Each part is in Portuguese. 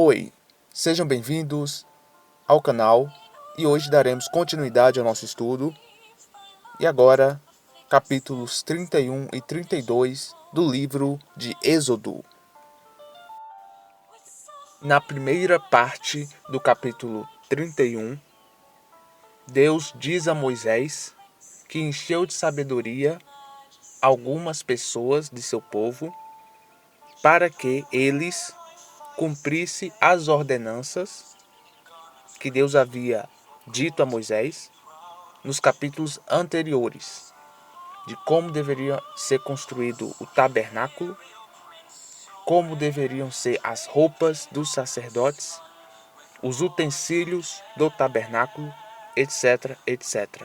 Oi, sejam bem-vindos ao canal e hoje daremos continuidade ao nosso estudo. E agora, capítulos 31 e 32 do livro de Êxodo. Na primeira parte do capítulo 31, Deus diz a Moisés que encheu de sabedoria algumas pessoas de seu povo para que eles cumprissem as ordenanças que Deus havia dito a Moisés nos capítulos anteriores, de como deveria ser construído o tabernáculo, como deveriam ser as roupas dos sacerdotes, os utensílios do tabernáculo, etc, etc.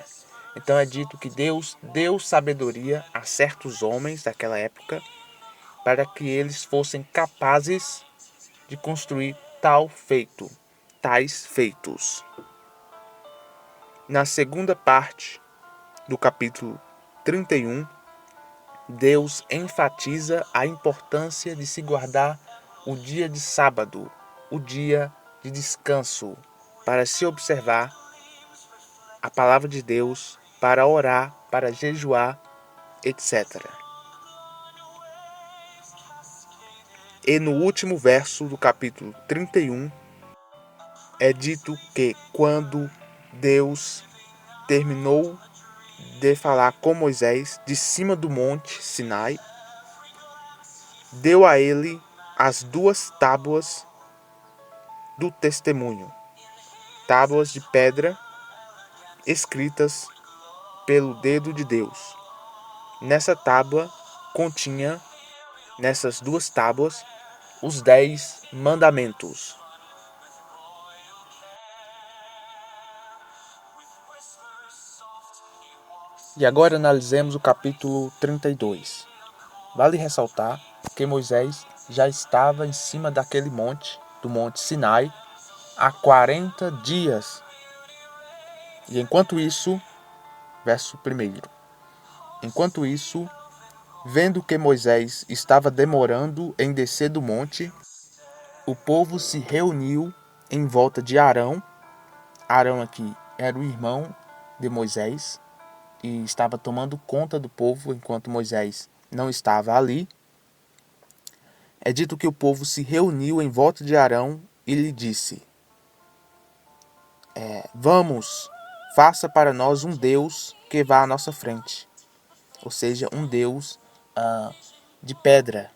Então é dito que Deus deu sabedoria a certos homens daquela época para que eles fossem capazes de construir tais feitos. Na segunda parte do capítulo 31, Deus enfatiza a importância de se guardar o dia de sábado, o dia de descanso, para se observar a palavra de Deus, para orar, para jejuar, etc. E no último verso do capítulo 31, é dito que quando Deus terminou de falar com Moisés de cima do monte Sinai, deu a ele as 2 tábuas do testemunho, tábuas de pedra escritas pelo dedo de Deus. Nessa tábua continha, nessas 2 tábuas, os 10 mandamentos. E agora analisemos o capítulo 32. Vale ressaltar que Moisés já estava em cima daquele monte, do monte Sinai, há 40 dias. E enquanto isso, verso 1. Enquanto isso, vendo que Moisés estava demorando em descer do monte, o povo se reuniu em volta de Arão. Arão aqui era o irmão de Moisés e estava tomando conta do povo enquanto Moisés não estava ali. É dito que o povo se reuniu em volta de Arão e lhe disse: Vamos, faça para nós um Deus que vá à nossa frente. Ou seja, um Deus de pedras.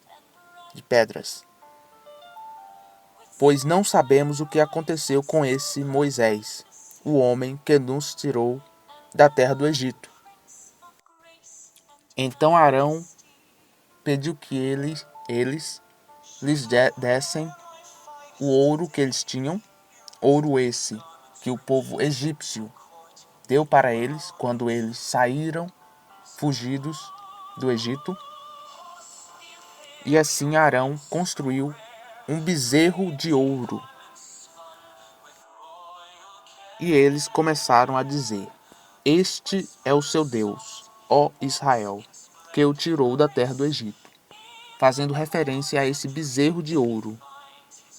Pois não sabemos o que aconteceu com esse Moisés, o homem que nos tirou da terra do Egito. Então Arão pediu que eles lhes dessem o ouro que eles tinham, ouro esse que o povo egípcio deu para eles quando eles saíram fugidos do Egito. E assim Arão construiu um bezerro de ouro. E eles começaram a dizer: Este é o seu Deus, ó Israel, que o tirou da terra do Egito, fazendo referência a esse bezerro de ouro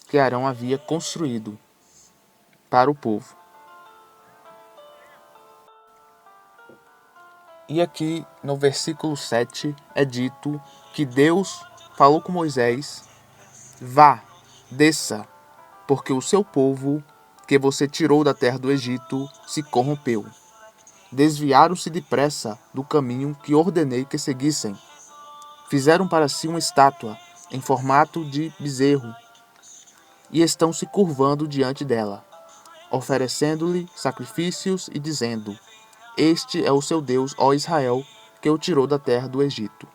que Arão havia construído para o povo. E aqui no versículo 7 é dito que Deus falou com Moisés: Vá, desça, porque o seu povo que você tirou da terra do Egito se corrompeu. Desviaram-se depressa do caminho que ordenei que seguissem. Fizeram para si uma estátua em formato de bezerro e estão se curvando diante dela, oferecendo-lhe sacrifícios e dizendo: Este é o seu Deus, ó Israel, que o tirou da terra do Egito.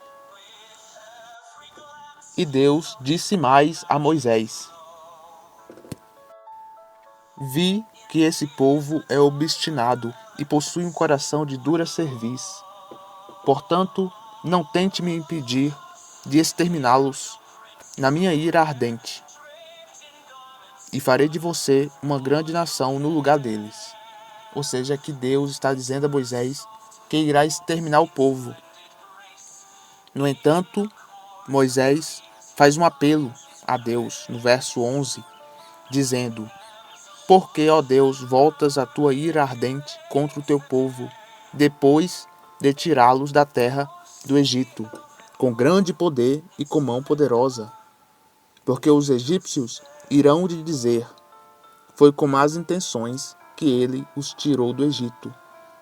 E Deus disse mais a Moisés: Vi que esse povo é obstinado e possui um coração de dura cerviz. Portanto, não tente me impedir de exterminá-los na minha ira ardente. E farei de você uma grande nação no lugar deles. Ou seja, que Deus está dizendo a Moisés que irá exterminar o povo. No entanto, Moisés faz um apelo a Deus no verso 11, dizendo: Por que, ó Deus, voltas a tua ira ardente contra o teu povo, depois de tirá-los da terra do Egito, com grande poder e com mão poderosa? Porque os egípcios irão lhe dizer: Foi com más intenções que ele os tirou do Egito.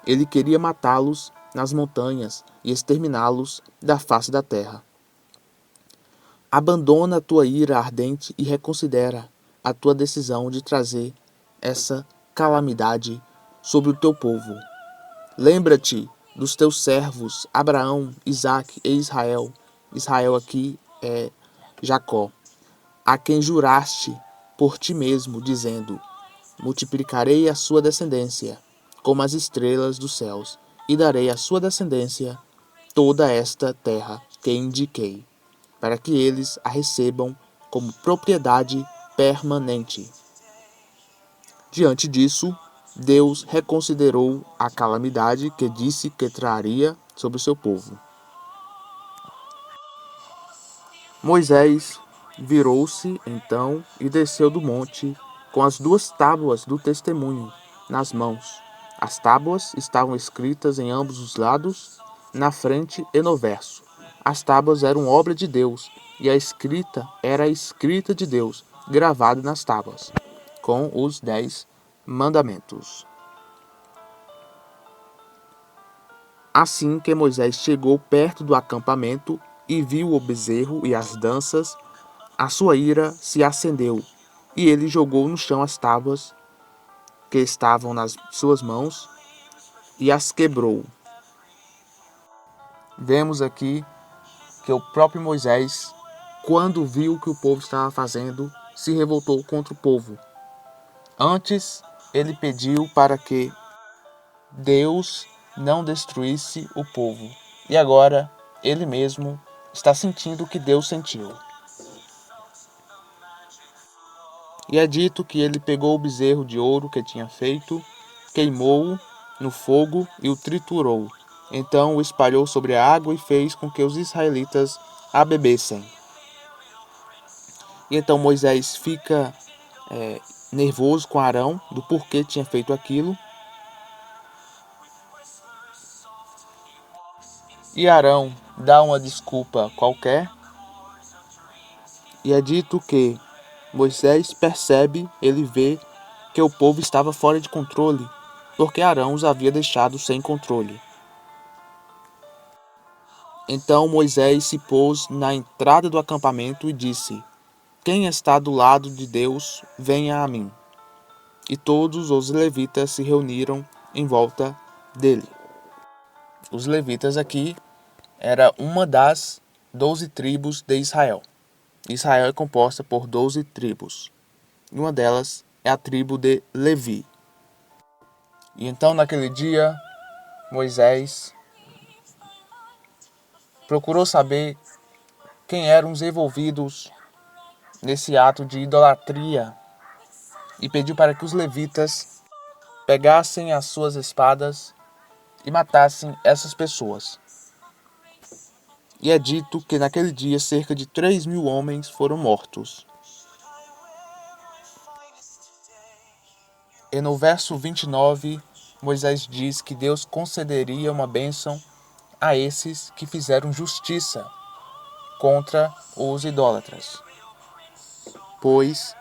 Ele queria matá-los nas montanhas e exterminá-los da face da terra. Abandona a tua ira ardente e reconsidera a tua decisão de trazer essa calamidade sobre o teu povo. Lembra-te dos teus servos Abraão, Isaque e Israel. Israel aqui é Jacó, a quem juraste por ti mesmo, dizendo: Multiplicarei a sua descendência como as estrelas dos céus, e darei à sua descendência toda esta terra que indiquei, para que eles a recebam como propriedade permanente. Diante disso, Deus reconsiderou a calamidade que disse que traria sobre o seu povo. Moisés virou-se então e desceu do monte com as 2 tábuas do testemunho nas mãos. As tábuas estavam escritas em ambos os lados, na frente e no verso. As tábuas eram obra de Deus, e a escrita era a escrita de Deus, gravada nas tábuas, com os 10 mandamentos. Assim que Moisés chegou perto do acampamento e viu o bezerro e as danças, a sua ira se acendeu, e ele jogou no chão as tábuas que estavam nas suas mãos e as quebrou. Vemos aqui que o próprio Moisés, quando viu o que o povo estava fazendo, se revoltou contra o povo. Antes, ele pediu para que Deus não destruísse o povo. E agora, ele mesmo está sentindo o que Deus sentiu. E é dito que ele pegou o bezerro de ouro que tinha feito, queimou-o no fogo e o triturou. Então o espalhou sobre a água e fez com que os israelitas a bebessem. E então Moisés fica nervoso com Arão do porquê tinha feito aquilo. E Arão dá uma desculpa qualquer. E é dito que Moisés percebe, ele vê que o povo estava fora de controle, porque Arão os havia deixado sem controle. Então Moisés se pôs na entrada do acampamento e disse: Quem está do lado de Deus, venha a mim. E todos os levitas se reuniram em volta dele. Os levitas aqui era uma das 12 tribos de Israel. Israel é composta por 12 tribos. E uma delas é a tribo de Levi. E então naquele dia, Moisés procurou saber quem eram os envolvidos nesse ato de idolatria e pediu para que os levitas pegassem as suas espadas e matassem essas pessoas. E é dito que naquele dia cerca de 3.000 homens foram mortos. E no verso 29, Moisés diz que Deus concederia uma bênção a esses que fizeram justiça contra os idólatras, pois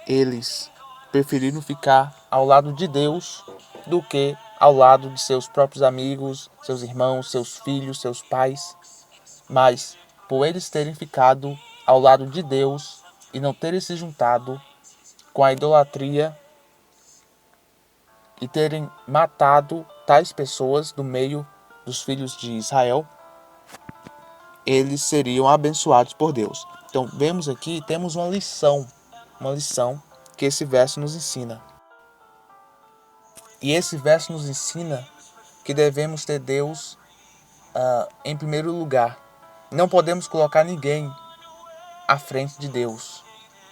eles preferiram ficar ao lado de Deus do que ao lado de seus próprios amigos, seus irmãos, seus filhos, seus pais. Mas, por eles terem ficado ao lado de Deus e não terem se juntado com a idolatria e terem matado tais pessoas do meio dos filhos de Israel, eles seriam abençoados por Deus. Então, vemos aqui, temos uma lição que esse verso nos ensina. E esse verso nos ensina que devemos ter Deus em primeiro lugar. Não podemos colocar ninguém à frente de Deus.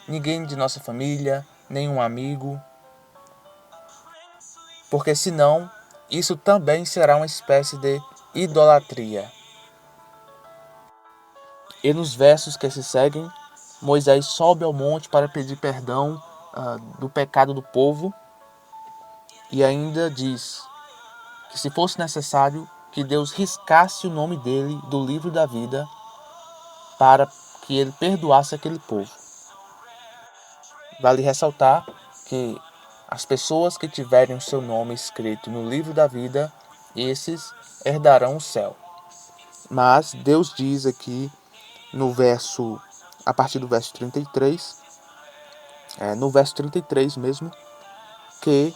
Ninguém de nossa família, nenhum amigo. Porque senão, isso também será uma espécie de idolatria. E nos versos que se seguem, Moisés sobe ao monte para pedir perdão do pecado do povo, e ainda diz que, se fosse necessário, que Deus riscasse o nome dele do livro da vida para que ele perdoasse aquele povo. Vale ressaltar que as pessoas que tiverem o seu nome escrito no livro da vida, esses herdarão o céu. Mas Deus diz aqui a partir do verso 33, no verso 33 mesmo, que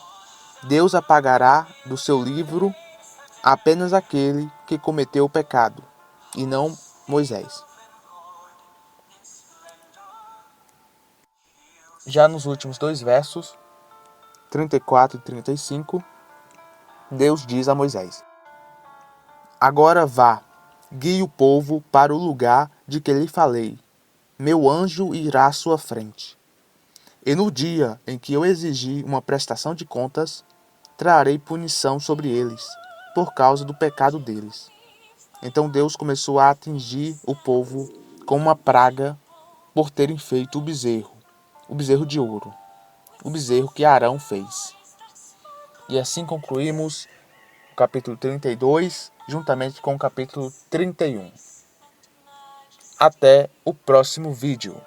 Deus apagará do seu livro apenas aquele que cometeu o pecado, e não Moisés. Já nos últimos dois versos, 34 e 35, Deus diz a Moisés: agora vá, guie o povo para o lugar de que lhe falei. Meu anjo irá à sua frente. E no dia em que eu exigir uma prestação de contas, trarei punição sobre eles, por causa do pecado deles. Então Deus começou a atingir o povo com uma praga por terem feito o bezerro de ouro, o bezerro que Arão fez. E assim concluímos o capítulo 32, juntamente com o capítulo 31. Até o próximo vídeo.